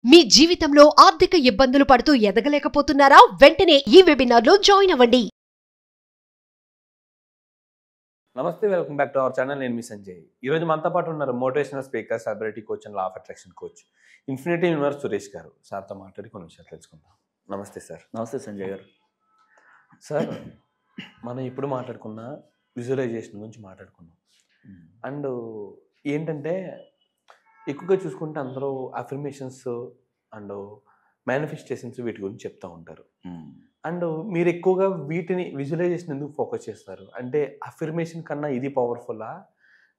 మీ జీవితంలో ఆర్థిక ఇబ్బందులు పడుతూ ఎదగలేకపోతున్నారా? వెంటనే ఈ వెబినార్లో జాయిన్ అవ్వండి. నమస్తే, welcome back to our channel. నేను మీ సంజయ్. ఈరోజు మనతో పాటు ఉన్నారు motivational speaker, ability coach and law of attraction coach infinity universe Suresh గారు. సార్తో మాట్లాడి కొన్ని విషయాలు తెలుసుకుందాం. నమస్తే సార్. నమస్తే సంజయ్ గారు. సార్, మనం ఇప్పుడు మాట్లాడుకున్న విజువలైజేషన్ గురించి మాట్లాడుకున్నాం. అండ్ ఏంటంటే ఎక్కువగా చూసుకుంటే అందరూ అఫర్మేషన్స్ అండ్ మేనిఫెస్టేషన్స్ వీటి గురించి చెప్తూ ఉంటారు. అండ్ మీరు ఎక్కువగా వీటిని విజువలైజేషన్ ఎందుకు ఫోకస్ చేస్తారు? అంటే అఫర్మేషన్ కన్నా ఇది పవర్ఫుల్లా,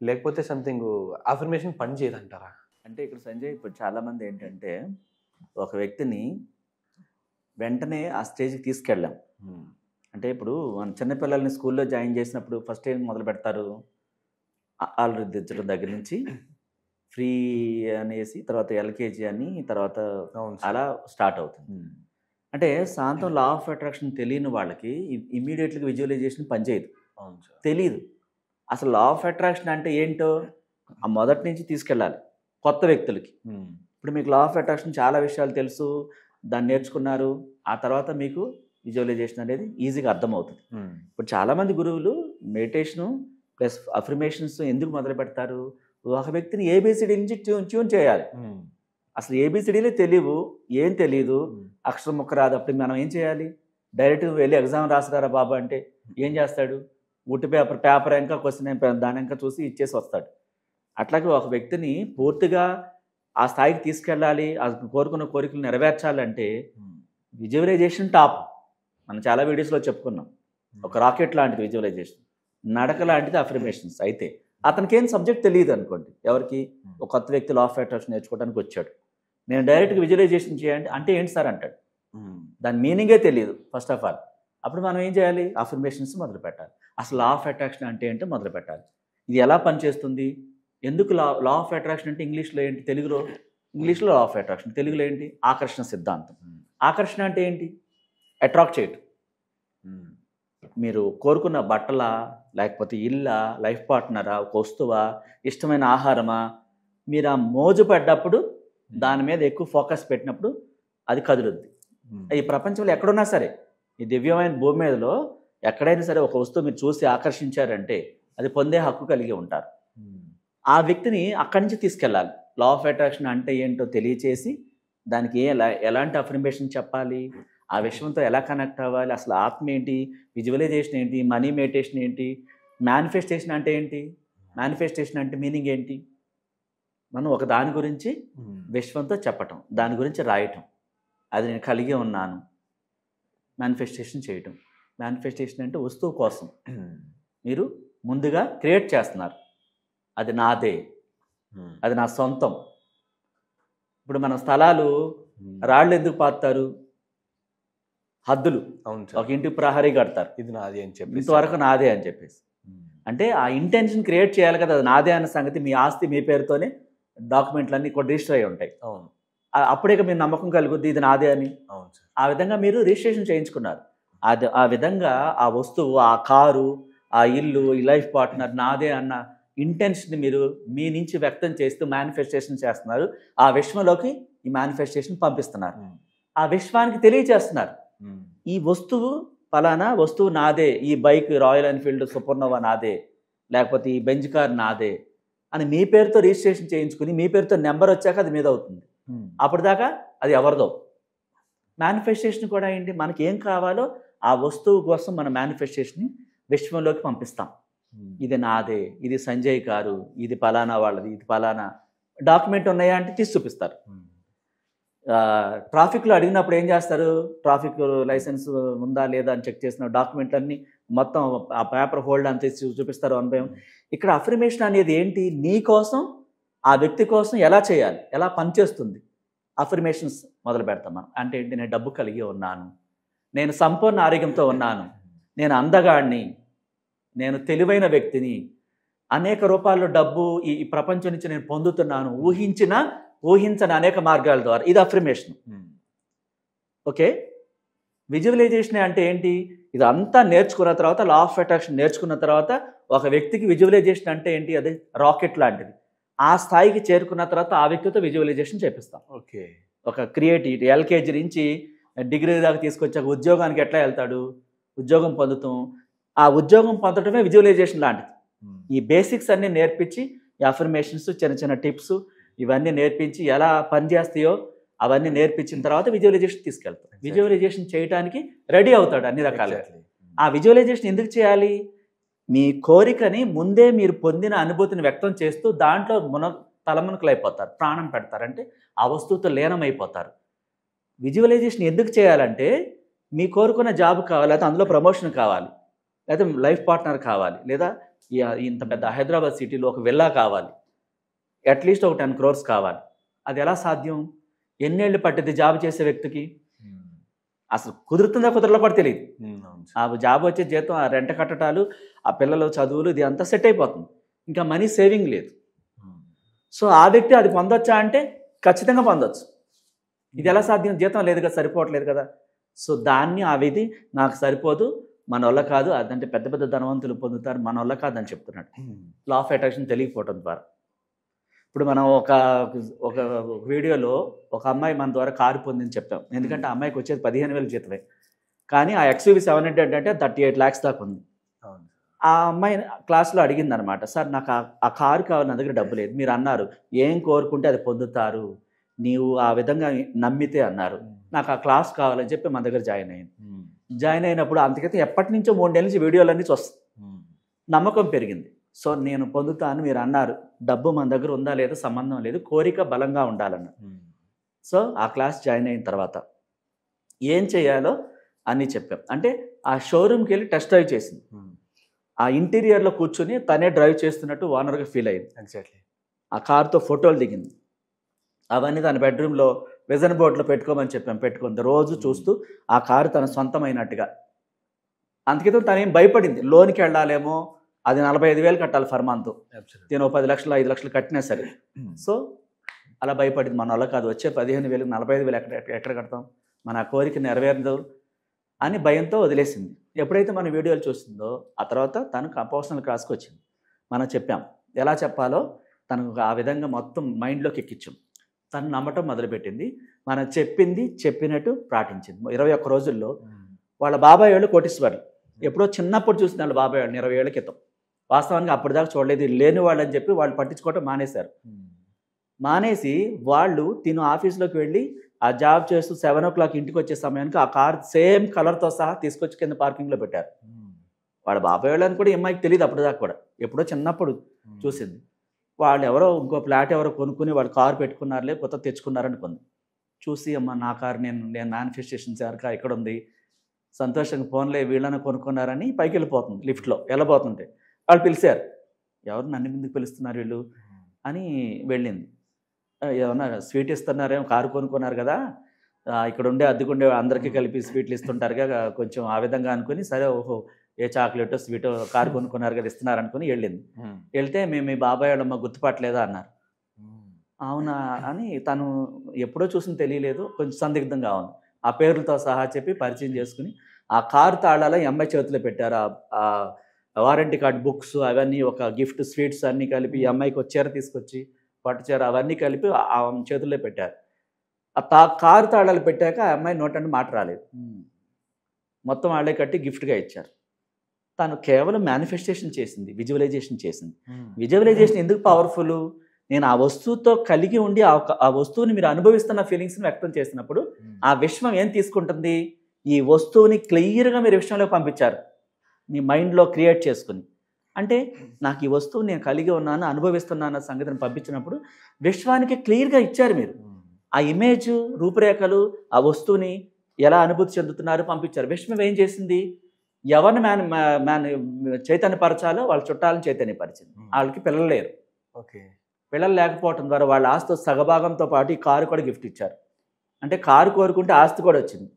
లేకపోతే సంథింగ్ అఫర్మేషన్ పని చేయదంటారా? అంటే ఇక్కడ సంజయ్, ఇప్పుడు చాలామంది ఏంటంటే ఒక వ్యక్తిని వెంటనే ఆ స్టేజ్కి తీసుకెళ్ళాం. అంటే ఇప్పుడు మన చిన్నపిల్లల్ని స్కూల్లో జాయిన్ చేసినప్పుడు ఫస్ట్ ఏం మొదలు పెడతారు? ఆల్రెడీ దించడం దగ్గర నుంచి ఫ్రీ అనేసి తర్వాత ఎల్కేజీ అని తర్వాత అలా స్టార్ట్ అవుతుంది. అంటే సాంతం లా ఆఫ్ అట్రాక్షన్ తెలియని వాళ్ళకి ఇమ్మీడియట్గా విజువలైజేషన్ పనిచేయదు, తెలియదు. అసలు లా ఆఫ్ అట్రాక్షన్ అంటే ఏంటో ఆ మొదటి నుంచి తీసుకెళ్ళాలి కొత్త వ్యక్తులకి. ఇప్పుడు మీకు లా ఆఫ్ అట్రాక్షన్ చాలా విషయాలు తెలుసు, దాన్ని నేర్చుకున్నారు, ఆ తర్వాత మీకు విజువలైజేషన్ అనేది ఈజీగా అర్థమవుతుంది. ఇప్పుడు చాలామంది గురువులు మెడిటేషను ప్లస్ అఫర్మేషన్స్ ఎందుకు మొదలు పెడతారు? ఒక వ్యక్తిని ఏబిసిడి నుంచి ట్యూన్ చేయాలి. అసలు ఏబిసిడీలే తెలియవు, ఏం తెలియదు, అక్షరం ముక్క రాదు. అప్పుడు మనం ఏం చేయాలి? డైరెక్ట్గా వెళ్ళి ఎగ్జామ్ రాసుకురా బాబా అంటే ఏం చేస్తాడు? ఉట్టి పేపర్ ఇంకా క్వశ్చన్ దాని ఇంకా చూసి ఇచ్చేసి వస్తాడు. అట్లాగే ఒక వ్యక్తిని పూర్తిగా ఆ స్థాయికి తీసుకెళ్ళాలి, ఆ కోరుకున్న కోరికలు నెరవేర్చాలంటే విజువలైజేషన్ టాప్. మనం చాలా వీడియోస్లో చెప్పుకున్నాం. ఒక రాకెట్ లాంటిది విజువలైజేషన్, నడక లాంటిది అఫర్మేషన్స్. అయితే అతనికి ఏం సబ్జెక్ట్ తెలియదు అనుకోండి. ఎవరికి? ఒక కొత్త వ్యక్తి లా ఆఫ్ అట్రాక్షన్ నేర్చుకోవడానికి వచ్చాడు, నేను డైరెక్ట్గా విజువలైజేషన్ చేయండి అంటే ఏంటి సార్ అంటాడు. దాని మీనింగే తెలియదు ఫస్ట్ ఆఫ్ ఆల్. అప్పుడు మనం ఏం చేయాలి? అఫర్మేషన్స్ మొదలు పెట్టాలి. అసలు లా ఆఫ్ అట్రాక్షన్ అంటే ఏంటో మొదలు పెట్టాలి. ఇది ఎలా పనిచేస్తుంది? ఎందుకు లా ఆఫ్ అట్రాక్షన్ అంటే ఇంగ్లీష్లో ఏంటి, తెలుగులో? ఇంగ్లీష్లో లా ఆఫ్ అట్రాక్షన్, తెలుగులో ఏంటి? ఆకర్షణ సిద్ధాంతం. ఆకర్షణ అంటే ఏంటి? అట్రాక్ట్ చేయటం. మీరు కోరుకున్న బట్టలా, లేకపోతే ఇల్లా, లైఫ్ పార్ట్నరా, ఒక వస్తువా, ఇష్టమైన ఆహారమా, మీరు ఆ మోజు పడ్డప్పుడు దాని మీద ఎక్కువ ఫోకస్ పెట్టినప్పుడు అది కదులుద్ది. ఈ ప్రపంచంలో ఎక్కడున్నా సరే, ఈ దివ్యమైన భూమి మీదలో ఎక్కడైనా సరే ఒక వస్తువు మీరు చూసి ఆకర్షించారంటే అది పొందే హక్కు కలిగి ఉంటారు. ఆ వ్యక్తిని అక్కడి నుంచి తీసుకెళ్ళాలి. లా ఆఫ్ అట్రాక్షన్ అంటే ఏంటో తెలియచేసి దానికి ఎలాంటి అఫర్మేషన్ చెప్పాలి, ఆ విషయంతో ఎలా కనెక్ట్ అవ్వాలి, అసలు ఆత్మ ఏంటి, విజువలైజేషన్ ఏంటి, మనీ మెడిటేషన్ ఏంటి, మేనిఫెస్టేషన్ అంటే ఏంటి, మేనిఫెస్టేషన్ అంటే మీనింగ్ ఏంటి, మనం ఒక దాని గురించి విశ్వంతో చెప్పటం, దాని గురించి రాయటం, అది నేను కలిగి ఉన్నాను, మేనిఫెస్టేషన్ చేయటం. మేనిఫెస్టేషన్ అంటే వస్తువు కోసం మీరు ముందుగా క్రియేట్ చేస్తున్నారు, అది నాదే, అది నా సొంతం. ఇప్పుడు మన స్థలాలు రాళ్ళు ఎందుకు పాతారు? హద్దులు. ఒక ఇంటికి ప్రహరీ కడతారు, ఇది నాది అని చెప్పి, ఇంతవరకు నాదే అని చెప్పేసి. అంటే ఆ ఇంటెన్షన్ క్రియేట్ చేయాలి కదా, అది నాదే అన్న సంగతి. మీ ఆస్తి మీ పేరుతోనే డాక్యుమెంట్లు అన్నీ కూడా రిజిస్టర్ అయి ఉంటాయి. అవును, అప్పుడే మీరు నమ్మకం కలుగుద్ది ఇది నాదే అని. అవును, ఆ విధంగా మీరు రిజిస్ట్రేషన్ చేయించుకున్నారు. అది ఆ విధంగా ఆ వస్తువు, ఆ కారు, ఆ ఇల్లు, ఈ లైఫ్ పార్ట్నర్ నాదే అన్న ఇంటెన్షన్ మీరు మీ నుంచి వ్యక్తం చేస్తూ మేనిఫెస్టేషన్ చేస్తున్నారు. ఆ విశ్వంలోకి ఈ మేనిఫెస్టేషన్ పంపిస్తున్నారు, ఆ విశ్వానికి తెలియచేస్తున్నారు ఈ వస్తువు ఫలానా వస్తువు నాదే, ఈ బైక్ రాయల్ ఎన్ఫీల్డ్ సూపర్నోవా నాదే, లేకపోతే ఈ బెంజ్ కార్ నాదే అని మీ పేరుతో రిజిస్ట్రేషన్ చేయించుకుని మీ పేరుతో నెంబర్ వచ్చాక అది మీద అవుతుంది. అప్పటిదాకా అది ఎవరిదో. మేనిఫెస్టేషన్ కూడా ఏంటి? మనకి ఏం కావాలో ఆ వస్తువు కోసం మన మేనిఫెస్టేషన్ని విశ్వంలోకి పంపిస్తాం. ఇది నాదే, ఇది సంజయ్ గారు, ఇది ఫలానా వాళ్ళది, ఇది ఫలానా. డాక్యుమెంట్ ఉన్నాయా అంటే తీసి చూపిస్తారు. ట్రాఫిక్లో అడిగినప్పుడు ఏం చేస్తారు? ట్రాఫిక్ లైసెన్స్ ఉందా లేదా అని చెక్ చేసిన డాక్యుమెంట్లన్నీ మొత్తం ఆ పేపర్ హోల్డ్ అంత చూపిస్తారు అనుభవం. ఇక్కడ అఫర్మేషన్ అనేది ఏంటి? నీ కోసం, ఆ వ్యక్తి కోసం ఎలా చేయాలి, ఎలా పనిచేస్తుంది, అఫర్మేషన్స్ మొదలు పెడతాం మనం. అంటే ఏంటి? నేను డబ్బు కలిగి ఉన్నాను, నేను సంపూర్ణ ఆరోగ్యంతో ఉన్నాను, నేను అందగాడిని, నేను తెలివైన వ్యక్తిని, అనేక రూపాల్లో డబ్బు ఈ ప్రపంచం నుంచి నేను పొందుతున్నాను, ఊహించని అనేక మార్గాల ద్వారా. ఇది అఫర్మేషన్. ఓకే, విజువలైజేషన్ అంటే ఏంటి? ఇదంతా నేర్చుకున్న తర్వాత, లా ఆఫ్ అట్రాక్షన్ నేర్చుకున్న తర్వాత ఒక వ్యక్తికి విజువలైజేషన్ అంటే ఏంటి? అది రాకెట్ లాంటిది. ఆ స్థాయికి చేరుకున్న తర్వాత ఆ వ్యక్తితో విజువలైజేషన్ చేపిస్తాం. ఓకే, ఒక క్రియేటివిటీ ఎల్కేజీ నుంచి డిగ్రీ దాకా తీసుకొచ్చాక ఉద్యోగానికి ఎట్లా వెళ్తాడు, ఉద్యోగం పొందుతాం. ఆ ఉద్యోగం పొందడమే విజువలైజేషన్ లాంటిది. ఈ బేసిక్స్ అన్నీ నేర్పించి, ఈ అఫర్మేషన్స్, చిన్న చిన్న టిప్స్ ఇవన్నీ నేర్పించి ఎలా పనిచేస్తాయో అవన్నీ నేర్పించిన తర్వాత విజువలైజేషన్ తీసుకెళ్తాం. విజువలైజేషన్ చేయడానికి రెడీ అవుతాడు అన్ని రకాలుగా. ఆ విజువలైజేషన్ ఎందుకు చేయాలి? మీ కోరికని ముందే మీరు పొందిన అనుభూతిని వ్యక్తం చేస్తూ దాంట్లో తలమునకలైపోతారు, ప్రాణం పెడతారు, అంటే ఆ వస్తువుతో లీనమైపోతారు. విజువలైజేషన్ ఎందుకు చేయాలంటే మీ కోరుకున్న జాబ్ కావాలి, లేదా అందులో ప్రమోషన్ కావాలి, లేదా లైఫ్ పార్ట్నర్ కావాలి, లేదా ఇంత పెద్ద హైదరాబాద్ సిటీలో ఒక విల్లా కావాలి, అట్లీస్ట్ ఒక 10 crores కావాలి. అది ఎలా సాధ్యం? ఎన్నేళ్ళు పట్టింది జాబ్ చేసే వ్యక్తికి? అసలు కుదురుతుందా కుదరలో కూడా తెలియదు. ఆ జాబ్ వచ్చే జీతం, ఆ రెంట కట్టడాలు, ఆ పిల్లలు చదువులు, ఇది అంతా సెట్ అయిపోతుంది. ఇంకా మనీ సేవింగ్ లేదు. సో ఆ వ్యక్తి అది పొందొచ్చా అంటే ఖచ్చితంగా పొందొచ్చు. ఇది ఎలా సాధ్యం? జీతం లేదు కదా, సరిపోవట్లేదు కదా. సో దాన్ని ఆ విధి నాకు సరిపోదు, మన వల్ల కాదు, అదంటే పెద్ద పెద్ద ధనవంతులు పొందుతారు, మన వల్ల కాదని చెప్తున్నాడు. లా ఆఫ్ అట్రాక్షన్ తెలియకపోవడం ద్వారా. ఇప్పుడు మనం ఒక వీడియోలో ఒక అమ్మాయి మన ద్వారా కారు పొందని చెప్పాం. ఎందుకంటే ఆ అమ్మాయికి వచ్చేది 15,000 జీతమే, కానీ ఆ XUV 700 అంటే 38 lakhs దాకా ఉంది. ఆ అమ్మాయి క్లాస్లో అడిగింది అనమాట, సార్ నాకు ఆ కారు కావాలి, నా దగ్గర డబ్బు లేదు. మీరు అన్నారు ఏం కోరుకుంటే అది పొందుతారు, నీవు ఆ విధంగా నమ్మితే అన్నారు. నాకు ఆ క్లాస్ కావాలని చెప్పి మన దగ్గర జాయిన్ అయ్యింది. జాయిన్ అయినప్పుడు అంతకైతే ఎప్పటి నుంచో 3 నెలల నుంచి వీడియోలన్నీ చూస్తాను. నమ్మకం పెరిగింది. సో నేను పొందుతాను, మీరు అన్నారు, డబ్బు మన దగ్గర ఉందా లేదా సంబంధం లేదు, కోరిక బలంగా ఉండాలన్న. సో ఆ క్లాస్ జాయిన్ అయిన తర్వాత ఏం చేయాలో అన్నీ చెప్పాం. అంటే ఆ షోరూమ్కి వెళ్ళి టెస్ట్ డ్రైవ్ చేసింది. ఆ ఇంటీరియర్లో కూర్చొని తనే డ్రైవ్ చేస్తున్నట్టు ఓనర్గా ఫీల్ అయ్యింది. ఎగ్జాక్ట్లీ. ఆ కార్తో ఫోటోలు దిగింది. అవన్నీ తన బెడ్రూమ్లో విజన్ బోర్డులో పెట్టుకోమని చెప్పాం. పెట్టుకుంది, రోజు చూస్తూ ఆ కారు తన సొంతమైనట్టుగా. అందుకే తనేం భయపడింది, లోన్కి వెళ్ళాలేమో, అది 45,000 కట్టాలి ఫర్ మంత్, నేను 10 లక్షలు 5 లక్షలు కట్టినా సరే. సో అలా భయపడింది, మన వల్ల కాదు, వచ్చే 15,000 45,000 ఎక్కడ కడతాం, మన కోరిక నెరవేరదు అని భయంతో వదిలేసింది. ఎప్పుడైతే మన వీడియోలు చూస్తుందో ఆ తర్వాత తను పర్సనల్ క్లాస్కి వచ్చింది. మనం చెప్పాం ఎలా చెప్పాలో, తనకు ఆ విధంగా మొత్తం మైండ్లోకి ఎక్కించాం. తను నమ్మటం మొదలుపెట్టింది. మనం చెప్పింది చెప్పినట్టు పాటించింది. 21 రోజుల్లో వాళ్ళ బాబాయ్ వాళ్ళు కోటీశ్వర్లు. ఎప్పుడో చిన్నప్పుడు చూసిన వాళ్ళ బాబాయ్ వాళ్ళని 20 ఏళ్ల క్రితం. వాస్తవానికి అప్పటిదాకా చూడలేదు, లేని వాళ్ళు అని చెప్పి వాళ్ళు పట్టించుకోవటం మానేశారు. మానేసి వాళ్ళు తిను ఆఫీస్లోకి వెళ్ళి ఆ జాబ్ చేస్తూ 7 o'clock ఇంటికి వచ్చే సమయానికి ఆ కార్ సేమ్ కలర్తో సహా తీసుకొచ్చి కింద పార్కింగ్లో పెట్టారు. వాళ్ళ బాబాయ్ వాళ్ళని కూడా అమ్మాయికి తెలియదు అప్పటిదాకా కూడా, ఎప్పుడో చిన్నప్పుడు చూసింది. వాళ్ళు ఎవరో ఇంకో ఫ్లాట్ ఎవరో కొనుక్కుని వాళ్ళు కారు పెట్టుకున్నారులే, కొత్త తెచ్చుకున్నారనుకుంది. చూసి అమ్మ నా కారు నేను మేనిఫెస్టేషన్ చేరక ఇక్కడ ఉంది, సంతోషంగా ఫోన్లే వీళ్ళని కొనుక్కున్నారని పైకి వెళ్ళిపోతుంది. లిఫ్ట్లో వెళ్ళబోతుంటే వాళ్ళు పిలిచారు, ఎవరు నన్ను ముందుకు పిలుస్తున్నారు వీళ్ళు అని వెళ్ళింది. ఏమన్నా స్వీట్ ఇస్తున్నారేమో, కారు కొనుక్కున్నారు కదా, ఇక్కడ ఉండే అద్దెకుండే అందరికీ కలిపి స్వీట్లు ఇస్తుంటారుగా, కొంచెం ఆ విధంగా అనుకుని సరే ఓహో ఏ చాక్లెటో స్వీటో కారు కొనుక్కున్నారు కదా ఇస్తున్నారు అనుకుని వెళ్ళింది. వెళ్తే మేము మీ బాబాయ్ వాళ్ళమ్మ గుర్తుపట్టలేదా అన్నారు. అవునా అని తను ఎప్పుడో చూసిన తెలియలేదు, కొంచెం సందిగ్ధంగా ఉంది. ఆ పేర్లతో సహా చెప్పి పరిచయం చేసుకుని ఆ కారు తాళాల అమ్మాయి చేతిలో పెట్టారు. ఆ వారంటీ కార్డ్ బుక్స్ అవన్నీ, ఒక గిఫ్ట్ స్వీట్స్ అన్నీ కలిపి ఈ అమ్మాయికి ఒక చీర తీసుకొచ్చి పట్టు చీర అవన్నీ కలిపి ఆ చేతుల్లో పెట్టారు. ఆ కారు తాళాలు పెట్టాక ఆ అమ్మాయి నోటంటే మాట రాలేదు. మొత్తం వాళ్ళే కట్టి గిఫ్ట్గా ఇచ్చారు. తను కేవలం మేనిఫెస్టేషన్ చేసింది, విజువలైజేషన్ చేసింది. విజువలైజేషన్ ఎందుకు పవర్ఫుల్? నేను ఆ వస్తువుతో కలిగి ఉండి ఆ వస్తువుని మీరు అనుభవిస్తున్న ఫీలింగ్స్ని వ్యక్తం చేసినప్పుడు ఆ విశ్వం ఏం తీసుకుంటుంది? ఈ వస్తువుని క్లియర్గా మీరు విశ్వంలోకి పంపించారు, మీ మైండ్లో క్రియేట్ చేసుకుని. అంటే నాకు ఈ వస్తువు నేను కలిగి ఉన్నాను, అనుభవిస్తున్నాను అన్న సంగతిని పంపించినప్పుడు విశ్వానికి క్లియర్గా ఇచ్చారు మీరు. ఆ ఇమేజ్, రూపురేఖలు, ఆ వస్తువుని ఎలా అనుభూతి చెందుతున్నారు పంపించారు. విశ్వం ఏం చేసింది? ఎవరిని చైతన్యపరచాలో వాళ్ళ చుట్టాలను చైతన్యపరిచింది. వాళ్ళకి పిల్లలు లేరు. ఓకే, పిల్లలు లేకపోవడం ద్వారా వాళ్ళ ఆస్తి సగభాగంతో పాటు ఈ కారు కూడా గిఫ్ట్ ఇచ్చారు. అంటే కారు కోరుకుంటే ఆస్తి కూడా వచ్చింది.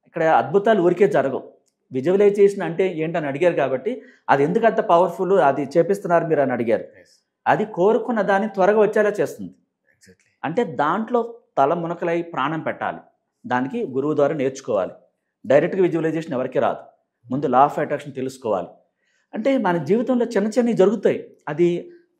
ఇక్కడ అద్భుతాలు ఊరికే జరగవు. విజువలైజేషన్ అంటే ఏంటని అడిగారు కాబట్టి అది ఎందుకు అంత పవర్ఫుల్, అది చేపిస్తున్నారు మీరు అని అడిగారు. అది కోరుకున్న దాన్ని త్వరగా వచ్చేలా చేస్తుంది. అంటే దాంట్లో తల మునకలై ప్రాణం పెట్టాలి. దానికి గురువు ద్వారా నేర్చుకోవాలి. డైరెక్ట్గా విజువలైజేషన్ ఎవరికి రాదు. ముందు లా ఆఫ్ అట్రాక్షన్ తెలుసుకోవాలి. అంటే మన జీవితంలో చిన్న చిన్నవి జరుగుతాయి, అది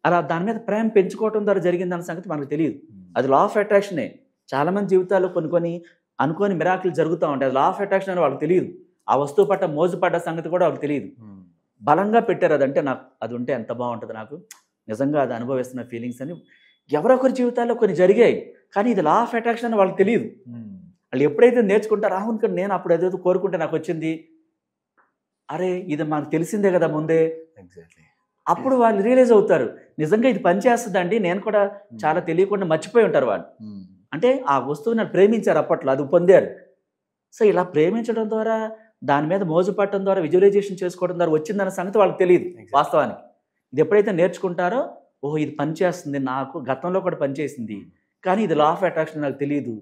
అలా దాని మీద ప్రేమ పెంచుకోవడం ద్వారా జరిగిందన్న సంగతి మనకు తెలియదు. అది లా ఆఫ్ అట్రాక్షనే. చాలామంది జీవితాల్లో కొన్ని అనుకోని మిరాకిల్ జరుగుతూ ఉంటాయి. లా ఆఫ్ అట్రాక్షన్ అని వాళ్ళకి తెలియదు. ఆ వస్తువు పట్ల మోజు పడ్డ సంగతి కూడా వాళ్ళకి తెలియదు. బలంగా పెట్టారు అదంటే నాకు అది ఉంటే ఎంత బాగుంటుంది, నాకు నిజంగా అది అనుభవిస్తున్న ఫీలింగ్స్ అని ఎవరొకరి జీవితాల్లో కొన్ని జరిగాయి. కానీ ఇది లా ఆఫ్ అట్రాక్షన్ అని వాళ్ళకి తెలియదు. వాళ్ళు ఎప్పుడైతే నేర్చుకుంటారో అవును కానీ నేను అప్పుడు ఏదో కోరుకుంటే నాకు వచ్చింది, అరే ఇది మనకు తెలిసిందే కదా ముందే, ఎగ్జాక్ట్లీ. అప్పుడు వాళ్ళు రియలైజ్ అవుతారు నిజంగా ఇది పనిచేస్తుందండి, నేను కూడా చాలా తెలియకుండా మర్చిపోయి ఉంటారు వాళ్ళు. అంటే ఆ వస్తువుని ప్రేమించారు అప్పట్లో, అది పొందారు. సో ఇలా ప్రేమించడం ద్వారా, దాని మీద మోజు పట్టడం ద్వారా, విజువలైజేషన్ చేసుకోవడం ద్వారా వచ్చిందన్న సంగతి వాళ్ళకి తెలియదు. వాస్తవానికి ఇది ఎప్పుడైతే నేర్చుకుంటారో ఓహో ఇది పనిచేస్తుంది, నాకు గతంలో కూడా పనిచేసింది, కానీ ఇది లా ఆఫ్ అట్రాక్షన్ నాకు తెలియదు.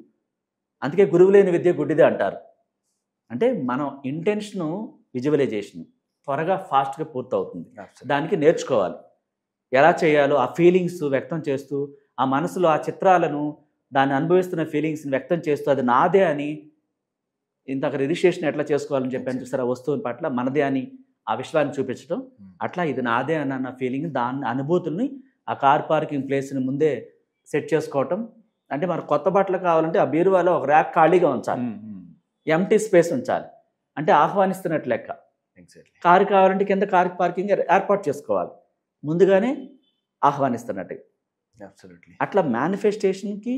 అందుకే గురువు లేని విద్య గుడ్డిదే అంటారు. అంటే మనం ఇంటెన్షను విజువలైజేషన్ త్వరగా ఫాస్ట్గా పూర్తవుతుంది. దానికి నేర్చుకోవాలి ఎలా చేయాలో, ఆ ఫీలింగ్స్ వ్యక్తం చేస్తూ, ఆ మనసులో ఆ చిత్రాలను, దాన్ని అనుభవిస్తున్న ఫీలింగ్స్ని వ్యక్తం చేస్తూ అది నాదే అని, ఇంతక రిజిస్ట్రేషన్ ఎట్లా చేసుకోవాలని చెప్పాను చూసారు, ఆ వస్తువుని పట్ల మనదే అని ఆ విశ్వాన్ని చూపించడం, అట్లా ఇది నాదే అని అన్న ఫీలింగ్, దాని అనుభూతుల్ని ఆ కార్ పార్కింగ్ ప్లేస్ని ముందే సెట్ చేసుకోవటం. అంటే మనకు కొత్త బట్టలు కావాలంటే ఆ బీరువాలో ఒక ర్యాక్ ఖాళీగా ఉంచాలి, ఎంటీ స్పేస్ ఉంచాలి, అంటే ఆహ్వానిస్తున్నట్టు లెక్క. ఎగ్జాక్ట్లీ. కారు కావాలంటే కింద కార్ పార్కింగ్ ఏర్పాటు చేసుకోవాలి, ముందుగానే ఆహ్వానిస్తున్నట్టు. అబ్సల్యూట్లీ. అట్లా మేనిఫెస్టేషన్కి,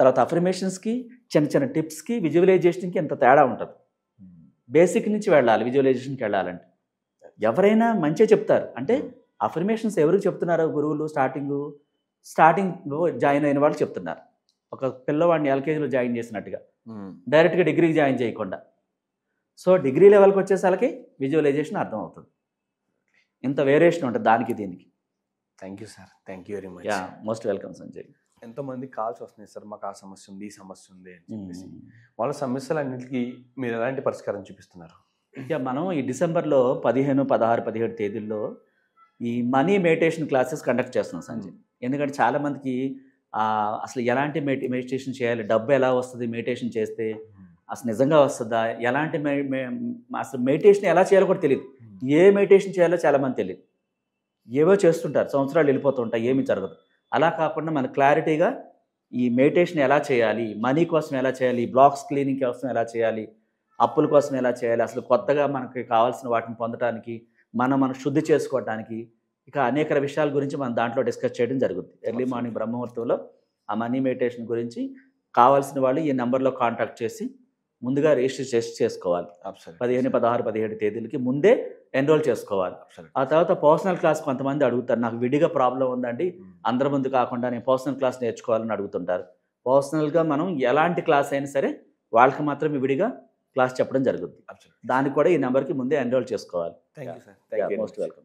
తర్వాత అఫర్మేషన్స్కి, చిన్న చిన్న టిప్స్కి, విజువలైజేషన్కి ఎంత తేడా ఉంటుంది. బేసిక్ నుంచి వెళ్ళాలి విజువలైజేషన్కి వెళ్ళాలంటే. ఎవరైనా మంచిగా చెప్తారు, అంటే అఫర్మేషన్స్ ఎవరికి చెప్తున్నారో గురువులు స్టార్టింగ్లో జాయిన్ అయిన వాళ్ళు చెప్తున్నారు. ఒక పిల్లవాడిని ఎల్కేజీలో జాయిన్ చేసినట్టుగా డైరెక్ట్గా డిగ్రీకి జాయిన్ చేయకుండా. సో డిగ్రీ లెవెల్కి వచ్చేసరికి విజువలైజేషన్ అర్థమవుతుంది. ఇంత వేరియేషన్ ఉంటుంది దానికి దీనికి. Thank you sir, thank you very much. Yeah, most welcome Sanjay. ఎంతోమంది కాల్స్ వస్తున్నాయి సార్, మాకు ఆ సమస్య ఉంది, ఈ సమస్య ఉంది అని చెప్పేసి. వాళ్ళ సమస్యలన్నింటికి మీరు ఎలాంటి పరిష్కారం చూపిస్తున్నారు? ఇంకా మనం ఈ డిసెంబర్లో 15, 16, 17 తేదీల్లో ఈ మనీ మెడిటేషన్ క్లాసెస్ కండక్ట్ చేస్తున్నాం సంజయ్. ఎందుకంటే చాలామందికి అసలు ఎలాంటి మెడిటేషన్ చేయాలి, డబ్బు ఎలా వస్తుంది మెడిటేషన్ చేస్తే, అసలు నిజంగా వస్తుందా, ఎలాంటి అసలు మెడిటేషన్ ఎలా చేయాలో కూడా తెలియదు, ఏ మెడిటేషన్ చేయాలో చాలామంది తెలియదు. ఏవో చేస్తుంటారు, సంవత్సరాలు వెళ్ళిపోతుంటాయి, ఏమీ జరగదు. అలా కాకుండా మన క్లారిటీగా ఈ మెడిటేషన్ ఎలా చేయాలి, మనీ కోసం ఎలా చేయాలి, బ్లాక్స్ క్లీనింగ్ కోసం ఎలా చేయాలి, అప్పుల కోసం ఎలా చేయాలి, అసలు కొత్తగా మనకి కావాల్సిన వాటిని పొందడానికి, మనం శుద్ధి చేసుకోవడానికి, ఇక అనేక విషయాల గురించి మనం దాంట్లో డిస్కస్ చేయడం జరుగుతుంది. ఎర్లీ మార్నింగ్ బ్రహ్మముహూర్తంలో ఆ మనీ మెడిటేషన్ గురించి కావాల్సిన వాళ్ళు ఈ నెంబర్లో కాంటాక్ట్ చేసి ముందుగా రిజిస్టర్ చేసుకోవాలి. 15, 16, 17 తేదీలకి ముందే ఎన్రోల్ చేసుకోవాలి. ఆ తర్వాత పర్సనల్ క్లాస్ కొంతమంది అడుగుతారు, నాకు విడిగా ప్రాబ్లం ఉందండి, అందరి ముందు కాకుండా నేను పర్సనల్ క్లాస్ నేర్చుకోవాలని అడుగుతుంటారు. పర్సనల్గా మనం ఎలాంటి క్లాస్ అయినా సరే వాళ్ళకి మాత్రమే విడిగా క్లాస్ చెప్పడం జరుగుతుంది. దానికి కూడా ఈ నెంబర్కి ముందే ఎన్రోల్ చేసుకోవాలి. Thank you sir, thank you. Most welcome.